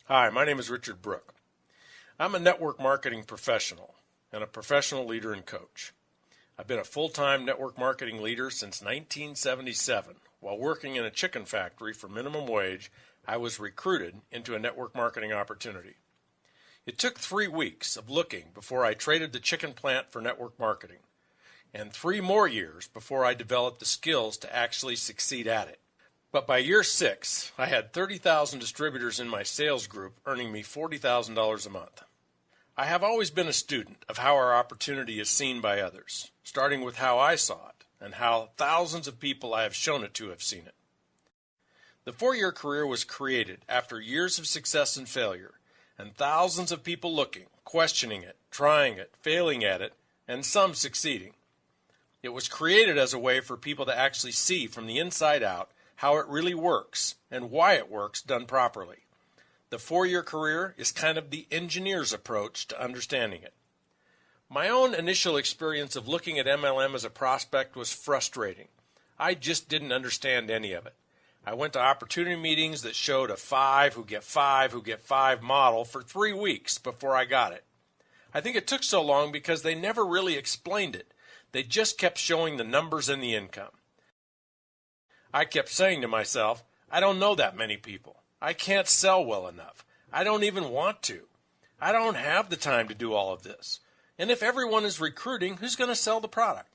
Hi, my name is Richard Brook. I'm a network marketing professional and a professional leader and coach. I've been a full-time network marketing leader since 1977. While working in a chicken factory for minimum wage, I was recruited into a network marketing opportunity. It took 3 weeks of looking before I traded the chicken plant for network marketing, and 3 more years before I developed the skills to actually succeed at it. But by year 6, I had 30,000 distributors in my sales group earning me $40,000 a month. I have always been a student of how our opportunity is seen by others, starting with how I saw it and how thousands of people I have shown it to have seen it. The 4-year career was created after years of success and failure, and thousands of people looking, questioning it, trying it, failing at it, and some succeeding. It was created as a way for people to actually see from the inside out how it really works and why it works done properly. The 4-year career is kind of the engineer's approach to understanding it. My own initial experience of looking at MLM as a prospect was frustrating. I just didn't understand any of it. I went to opportunity meetings that showed a 5 who get 5 model for 3 weeks before I got it. I think it took so long because they never really explained it. They just kept showing the numbers and the income. I kept saying to myself, I don't know that many people. I can't sell well enough. I don't even want to. I don't have the time to do all of this. And if everyone is recruiting, who's going to sell the product?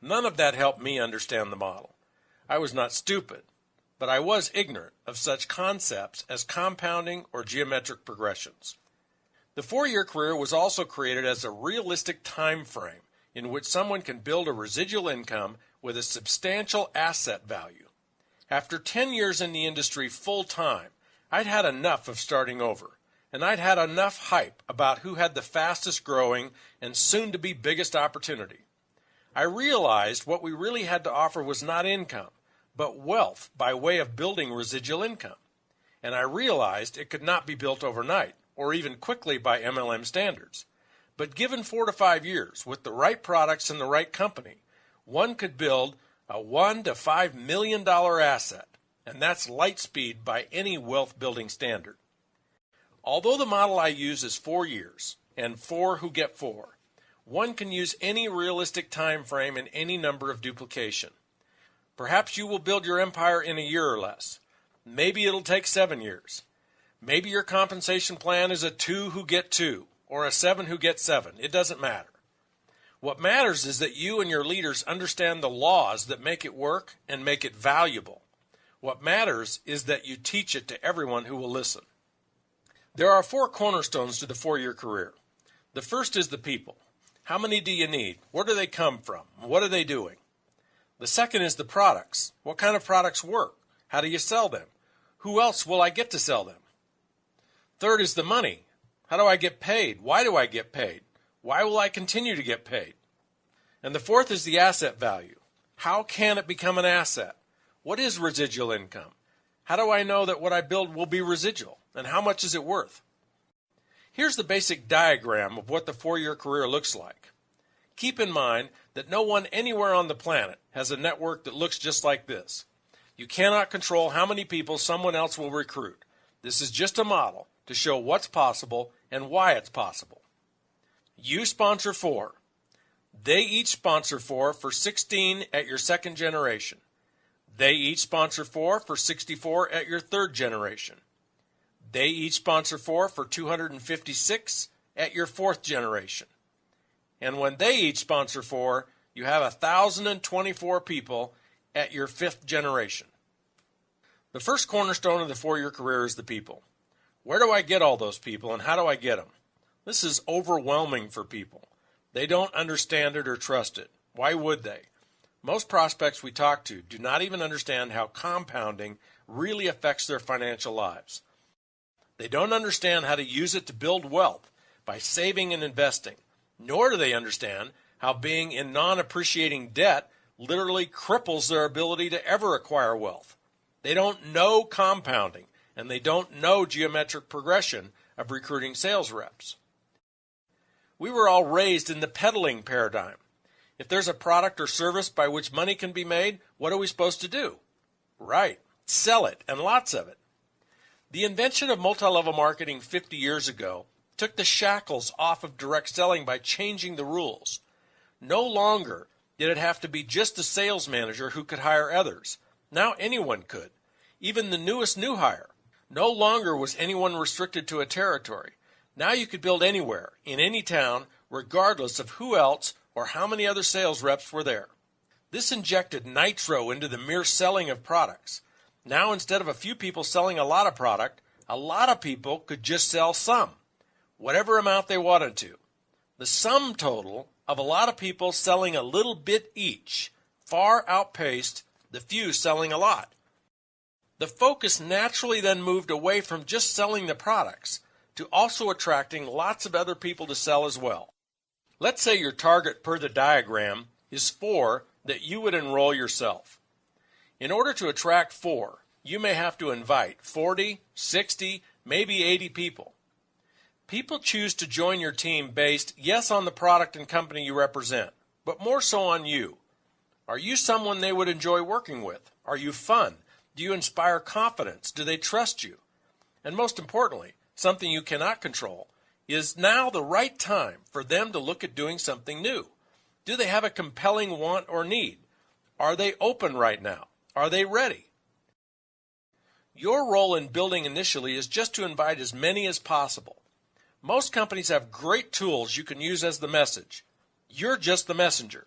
None of that helped me understand the model. I was not stupid, but I was ignorant of such concepts as compounding or geometric progressions. The 4-year career was also created as a realistic time frame in which someone can build a residual income with a substantial asset value. After 10 years in the industry full-time, I'd had enough of starting over, and I'd had enough hype about who had the fastest growing and soon-to-be biggest opportunity. I realized what we really had to offer was not income, but wealth by way of building residual income. And I realized it could not be built overnight, or even quickly by MLM standards. But given 4 to 5 years, with the right products and the right company, one could build a $1 to $5 million asset, and that's light speed by any wealth building standard. Although the model I use is 4 years and 4 who get 4, one can use any realistic time frame and any number of duplication. Perhaps you will build your empire in a year or less. Maybe it'll take 7 years. Maybe your compensation plan is a 2 who get 2 or a 7 who get 7. It doesn't matter. What matters is that you and your leaders understand the laws that make it work and make it valuable. What matters is that you teach it to everyone who will listen. There are 4 cornerstones to the 4-year career. The first is the people. How many do you need? Where do they come from? What are they doing? The second is the products. What kind of products work? How do you sell them? Who else will I get to sell them? Third is the money. How do I get paid? Why do I get paid? Why will I continue to get paid? And the fourth is the asset value. How can it become an asset? What is residual income? How do I know that what I build will be residual? And how much is it worth? Here's the basic diagram of what the 4-year career looks like. Keep in mind that no one anywhere on the planet has a network that looks just like this. You cannot control how many people someone else will recruit. This is just a model to show what's possible and why it's possible. You sponsor 4. They each sponsor 4 for 16 at your 2nd generation. They each sponsor 4 for 64 at your 3rd generation. They each sponsor 4 for 256 at your 4th generation. And when they each sponsor 4, you have 1,024 people at your 5th generation. The first cornerstone of the 4-year career is the people. Where do I get all those people and how do I get them? This is overwhelming for people. They don't understand it or trust it. Why would they? Most prospects we talk to do not even understand how compounding really affects their financial lives. They don't understand how to use it to build wealth by saving and investing, nor do they understand how being in non-appreciating debt literally cripples their ability to ever acquire wealth. They don't know compounding, and they don't know geometric progression of recruiting sales reps. We were all raised in the peddling paradigm. If there's a product or service by which money can be made, what are we supposed to do? Right, sell it, and lots of it. The invention of multi-level marketing 50 years ago took the shackles off of direct selling by changing the rules. No longer did it have to be just the sales manager who could hire others. Now anyone could, even the newest new hire. No longer was anyone restricted to a territory. Now you could build anywhere, in any town, regardless of who else or how many other sales reps were there. This injected nitro into the mere selling of products. Now instead of a few people selling a lot of product, a lot of people could just sell some, whatever amount they wanted to. The sum total of a lot of people selling a little bit each far outpaced the few selling a lot. The focus naturally then moved away from just selling the products to also attracting lots of other people to sell as well. Let's say your target per the diagram is 4 that you would enroll yourself. In order to attract 4, you may have to invite 40, 60, maybe 80 people. People choose to join your team based, yes, on the product and company you represent, but more so on you. Are you someone they would enjoy working with? Are you fun? Do you inspire confidence? Do they trust you? And most importantly, something you cannot control, is now the right time for them to look at doing something new? Do they have a compelling want or need? Are they open right now? Are they ready? Your role in building initially is just to invite as many as possible. Most companies have great tools you can use as the message. You're just the messenger.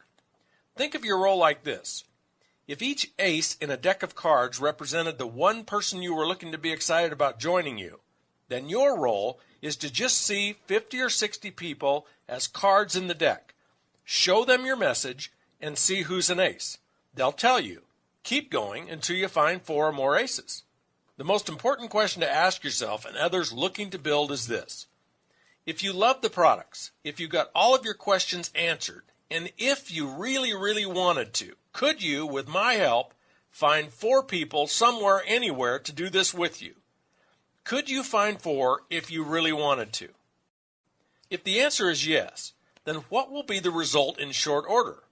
Think of your role like this. If each ace in a deck of cards represented the one person you were looking to be excited about joining you, then your role is to just see 50 or 60 people as cards in the deck. Show them your message and see who's an ace. They'll tell you. Keep going until you find 4 or more aces. The most important question to ask yourself and others looking to build is this. If you love the products, if you got all of your questions answered, and if you really, really wanted to, could you, with my help, find 4 people somewhere, anywhere to do this with you? Could you find 4 if you really wanted to? If the answer is yes, then what will be the result in short order?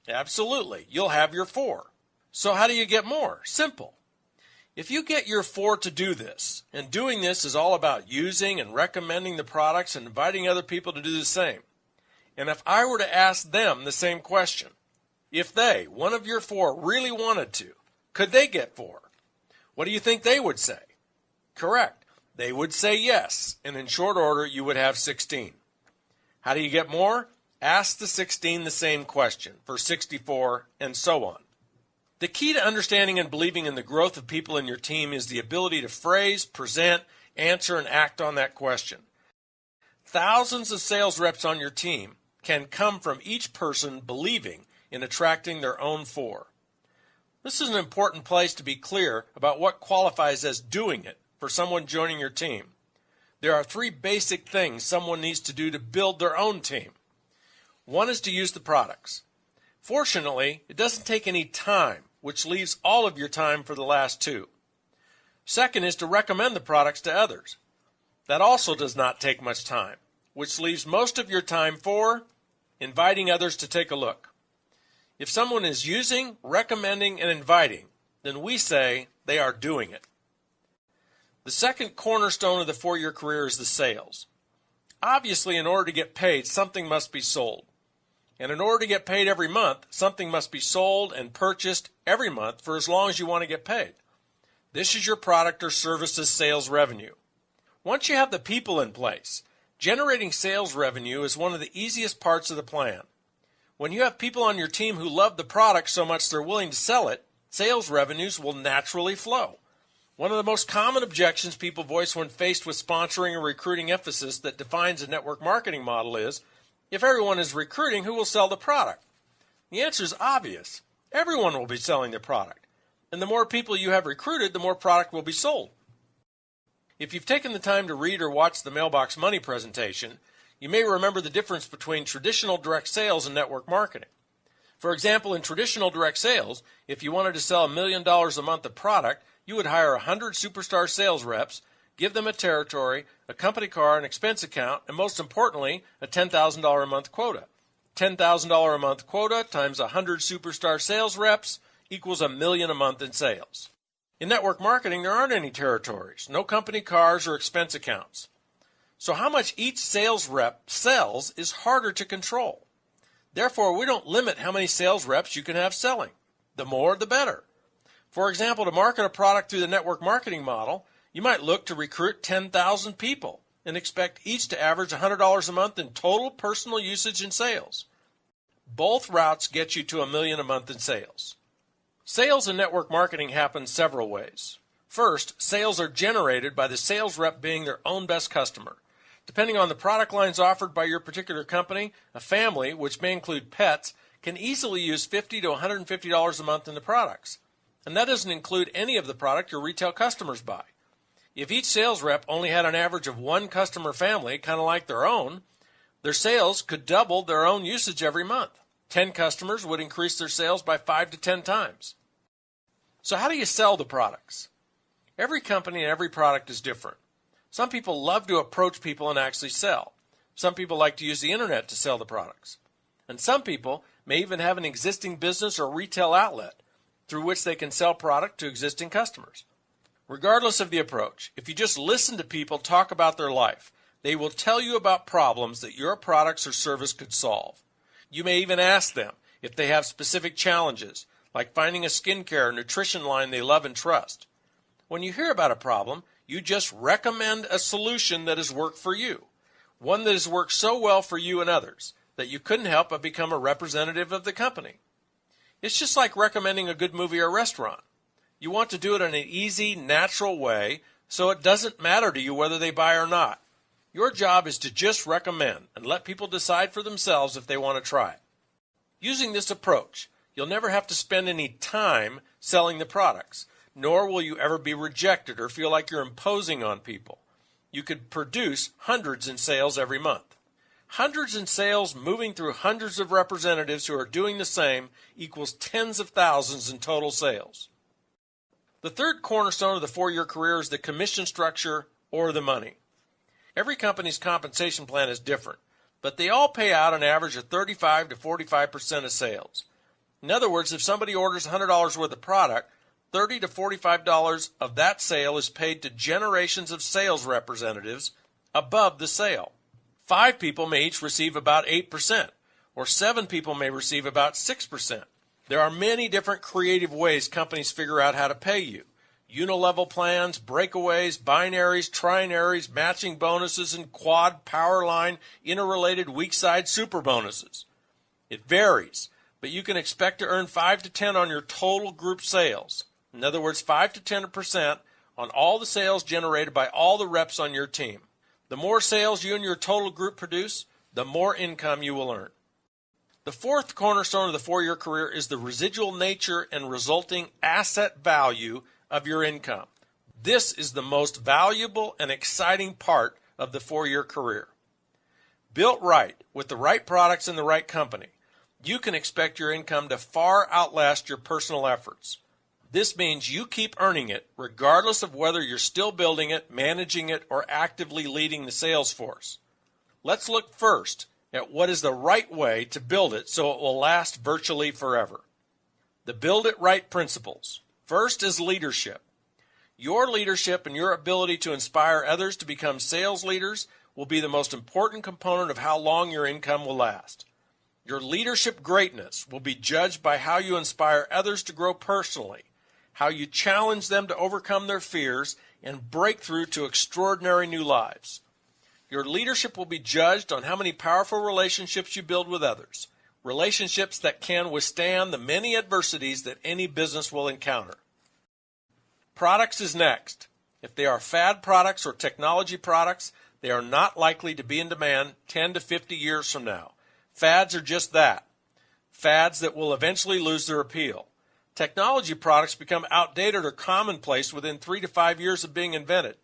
Absolutely, you'll have your 4. So how do you get more? Simple. If you get your 4 to do this, and doing this is all about using and recommending the products and inviting other people to do the same, and if I were to ask them the same question, if they, one of your 4, really wanted to, could they get 4? What do you think they would say? Correct. They would say yes, and in short order you would have 16. How do you get more? Ask the 16 the same question for 64 and so on. The key to understanding and believing in the growth of people in your team is the ability to phrase, present, answer, and act on that question. Thousands of sales reps on your team can come from each person believing in attracting their own 4. This is an important place to be clear about what qualifies as doing it for someone joining your team. There are 3 basic things someone needs to do to build their own team. One is to use the products. Fortunately, it doesn't take any time, which leaves all of your time for the last 2. Second is to recommend the products to others. That also does not take much time, which leaves most of your time for inviting others to take a look. If someone is using, recommending, and inviting, then we say they are doing it. The second cornerstone of the 4-year career is the sales. Obviously, in order to get paid, something must be sold. And in order to get paid every month, something must be sold and purchased every month for as long as you want to get paid. This is your product or services sales revenue. Once you have the people in place, generating sales revenue is one of the easiest parts of the plan. When you have people on your team who love the product so much they're willing to sell it, sales revenues will naturally flow. One of the most common objections people voice when faced with sponsoring or recruiting emphasis that defines a network marketing model is, if everyone is recruiting, who will sell the product? The answer is obvious. Everyone will be selling the product. And the more people you have recruited, the more product will be sold. If you've taken the time to read or watch the Mailbox Money presentation, you may remember the difference between traditional direct sales and network marketing. For example, in traditional direct sales, if you wanted to sell $1 million a month of product, you would hire 100 superstar sales reps, give them a territory, a company car, an expense account, and most importantly, a $10,000 a month quota. $10,000 a month quota times 100 superstar sales reps equals $1 million a month in sales. In network marketing, there aren't any territories, no company cars or expense accounts. So how much each sales rep sells is harder to control. Therefore, we don't limit how many sales reps you can have selling. The more, the better. For example, to market a product through the network marketing model, you might look to recruit 10,000 people and expect each to average $100 a month in total personal usage and sales. Both routes get you to $1 million a month in sales. Sales in network marketing happen several ways. First, sales are generated by the sales rep being their own best customer. Depending on the product lines offered by your particular company, a family, which may include pets, can easily use $50 to $150 a month in the products. And that doesn't include any of the product your retail customers buy. If each sales rep only had an average of one customer family, kind of like their own, their sales could double their own usage every month. 10 customers would increase their sales by 5 to 10 times. So how do you sell the products? Every company and every product is different. Some people love to approach people and actually sell. Some people like to use the internet to sell the products. And some people may even have an existing business or retail outlet through which they can sell product to existing customers. Regardless of the approach, if you just listen to people talk about their life, they will tell you about problems that your products or service could solve. You may even ask them if they have specific challenges, like finding a skincare or nutrition line they love and trust. When you hear about a problem, you just recommend a solution that has worked for you, one that has worked so well for you and others that you couldn't help but become a representative of the company. It's just like recommending a good movie or restaurant. You want to do it in an easy, natural way so it doesn't matter to you whether they buy or not. Your job is to just recommend and let people decide for themselves if they want to try it. Using this approach, you'll never have to spend any time selling the products, nor will you ever be rejected or feel like you're imposing on people. You could produce hundreds in sales every month. Hundreds in sales moving through hundreds of representatives who are doing the same equals tens of thousands in total sales. The third cornerstone of the 4-year career is the commission structure or the money. Every company's compensation plan is different, but they all pay out an average of 35 to 45% of sales. In other words, if somebody orders $100 worth of product, $30 to $45 of that sale is paid to generations of sales representatives above the sale. 5 people may each receive about 8%, or 7 people may receive about 6%. There are many different creative ways companies figure out how to pay you. Unilevel plans, breakaways, binaries, trinaries, matching bonuses, and quad, power line, interrelated weak side super bonuses. It varies, but you can expect to earn 5 to 10 on your total group sales. In other words, 5 to 10% on all the sales generated by all the reps on your team. The more sales you and your total group produce, the more income you will earn. The fourth cornerstone of the 4-year career is the residual nature and resulting asset value of your income. This is the most valuable and exciting part of the 4-year career. Built right, with the right products and the right company, you can expect your income to far outlast your personal efforts. This means you keep earning it regardless of whether you're still building it, managing it, or actively leading the sales force. Let's look first at what is the right way to build it so it will last virtually forever. The Build It Right principles. First is leadership. Your leadership and your ability to inspire others to become sales leaders will be the most important component of how long your income will last. Your leadership greatness will be judged by how you inspire others to grow personally, how you challenge them to overcome their fears and break through to extraordinary new lives. Your leadership will be judged on how many powerful relationships you build with others, relationships that can withstand the many adversities that any business will encounter. Products is next. If they are fad products or technology products, they are not likely to be in demand 10 to 50 years from now. Fads are just that, fads that will eventually lose their appeal. Technology products become outdated or commonplace within 3 to 5 years of being invented.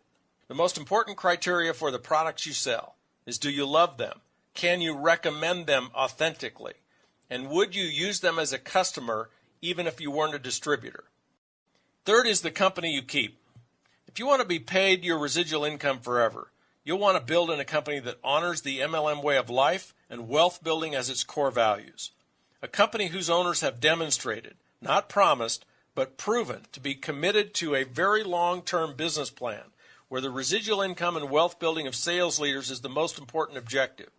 The most important criteria for the products you sell is, do you love them? Can you recommend them authentically? And would you use them as a customer even if you weren't a distributor? Third is the company you keep. If you want to be paid your residual income forever, you'll want to build in a company that honors the MLM way of life and wealth building as its core values. A company whose owners have demonstrated, not promised, but proven to be committed to a very long-term business plan where the residual income and wealth building of sales leaders is the most important objective.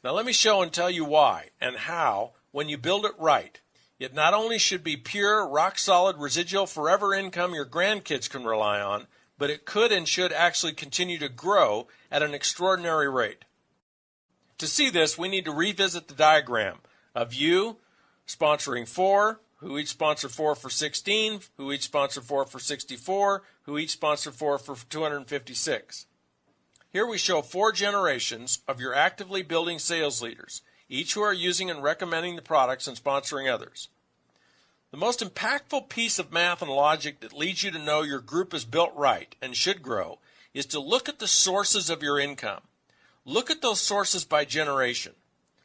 Now let me show and tell you why and how, when you build it right, it not only should be pure, rock-solid, residual, forever income your grandkids can rely on, but it could and should actually continue to grow at an extraordinary rate. To see this, we need to revisit the diagram of you sponsoring 4, who each sponsor 4 for 16, who each sponsor 4 for 64, who each sponsor 4 for 256. Here we show 4 generations of your actively building sales leaders, each who are using and recommending the products and sponsoring others. The most impactful piece of math and logic that leads you to know your group is built right and should grow is to look at the sources of your income. Look at those sources by generation.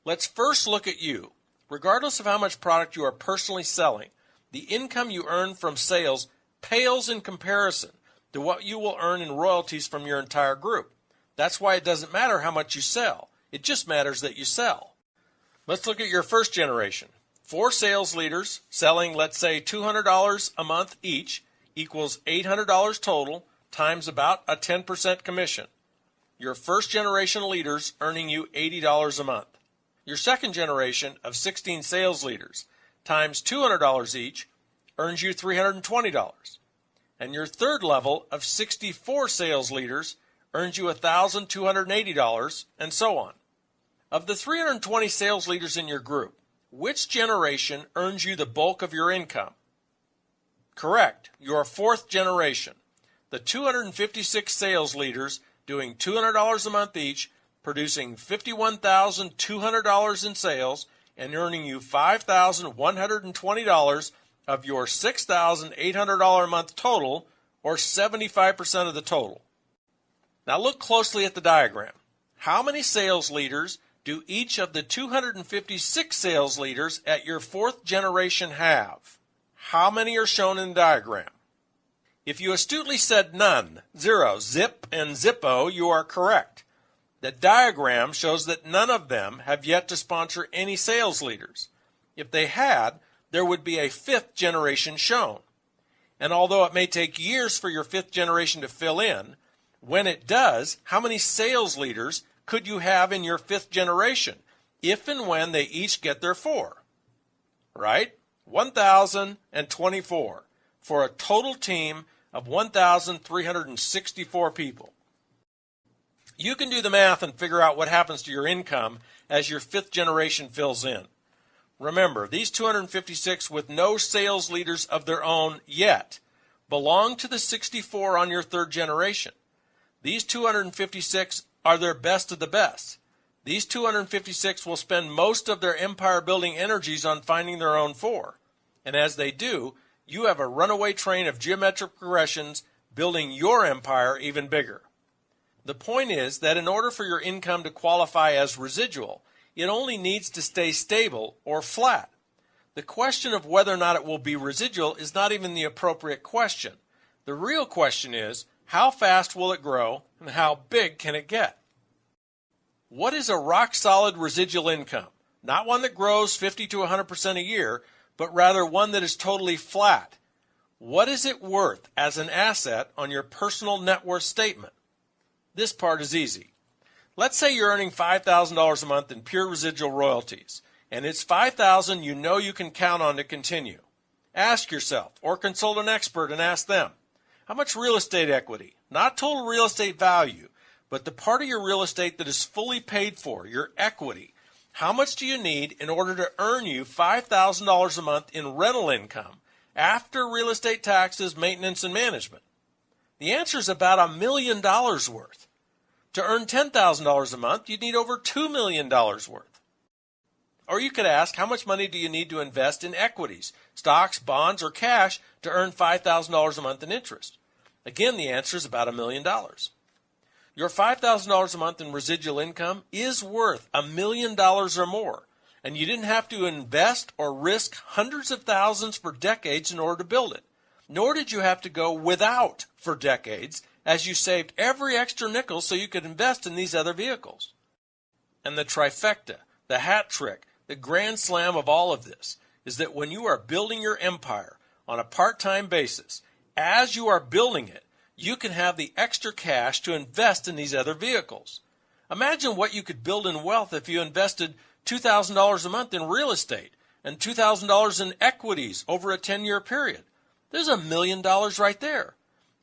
Let's first look at you. Regardless of how much product you are personally selling, the income you earn from sales pales in comparison to what you will earn in royalties from your entire group. That's why it doesn't matter how much you sell. It just matters that you sell. Let's look at your first generation. 4 sales leaders selling, let's say, $200 a month each equals $800 total times about a 10% commission. Your first generation leaders earning you $80 a month. Your second generation of 16 sales leaders times $200 each earns you $320. And your third level of 64 sales leaders earns you $1,280, and so on. Of the 320 sales leaders in your group, which generation earns you the bulk of your income? Correct, your fourth generation. The 256 sales leaders doing $200 a month each, producing $51,200 in sales and earning you $5,120 of your $6,800 a month total, or 75% of the total. Now look closely at the diagram. How many sales leaders do each of the 256 sales leaders at your fourth generation have? How many are shown in the diagram? If you astutely said none, 0, zip, and zippo, you are correct. The diagram shows that none of them have yet to sponsor any sales leaders. If they had, there would be a fifth generation shown. And although it may take years for your fifth generation to fill in, when it does, how many sales leaders could you have in your fifth generation if and when they each get their 4? Right? 1,024 for a total team of 1,364 people. You can do the math and figure out what happens to your income as your fifth generation fills in. Remember, these 256 with no sales leaders of their own yet belong to the 64 on your third generation. These 256 are their best of the best. These 256 will spend most of their empire-building energies on finding their own 4. And as they do, you have a runaway train of geometric progressions building your empire even bigger. The point is that in order for your income to qualify as residual, it only needs to stay stable or flat. The question of whether or not it will be residual is not even the appropriate question. The real question is, how fast will it grow and how big can it get? What is a rock-solid residual income? Not one that grows 50 to 100% a year, but rather one that is totally flat. What is it worth as an asset on your personal net worth statement? This part is easy. Let's say you're earning $5,000 a month in pure residual royalties, and it's $5,000 you know you can count on to continue. Ask yourself, or consult an expert and ask them, how much real estate equity, not total real estate value, but the part of your real estate that is fully paid for, your equity, how much do you need in order to earn you $5,000 a month in rental income after real estate taxes, maintenance, and management? The answer is about $1 million worth. To earn $10,000 a month, you'd need over $2 million worth. Or you could ask, how much money do you need to invest in equities, stocks, bonds, or cash to earn $5,000 a month in interest? Again, the answer is about $1 million. Your $5,000 a month in residual income is worth $1 million or more, and you didn't have to invest or risk hundreds of thousands for decades in order to build it. Nor did you have to go without for decades, as you saved every extra nickel so you could invest in these other vehicles. And the trifecta, the hat trick, the grand slam of all of this is that when you are building your empire, on a part-time basis. As you are building it, you can have the extra cash to invest in these other vehicles. Imagine what you could build in wealth if you invested $2,000 a month in real estate and $2,000 in equities over a 10-year period. There's $1 million right there.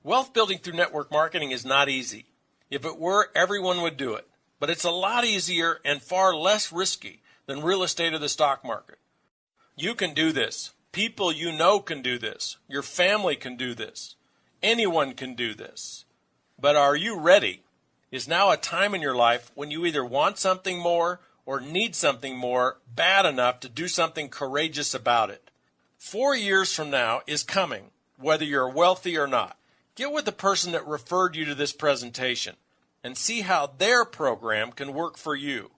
Wealth building through network marketing is not easy. If it were, everyone would do it. But it's a lot easier and far less risky than real estate or the stock market. You can do this. People you know can do this. Your family can do this. Anyone can do this. But are you ready? Is now a time in your life when you either want something more or need something more bad enough to do something courageous about it. 4 years from now is coming, whether you're wealthy or not. Get with the person that referred you to this presentation and see how their program can work for you.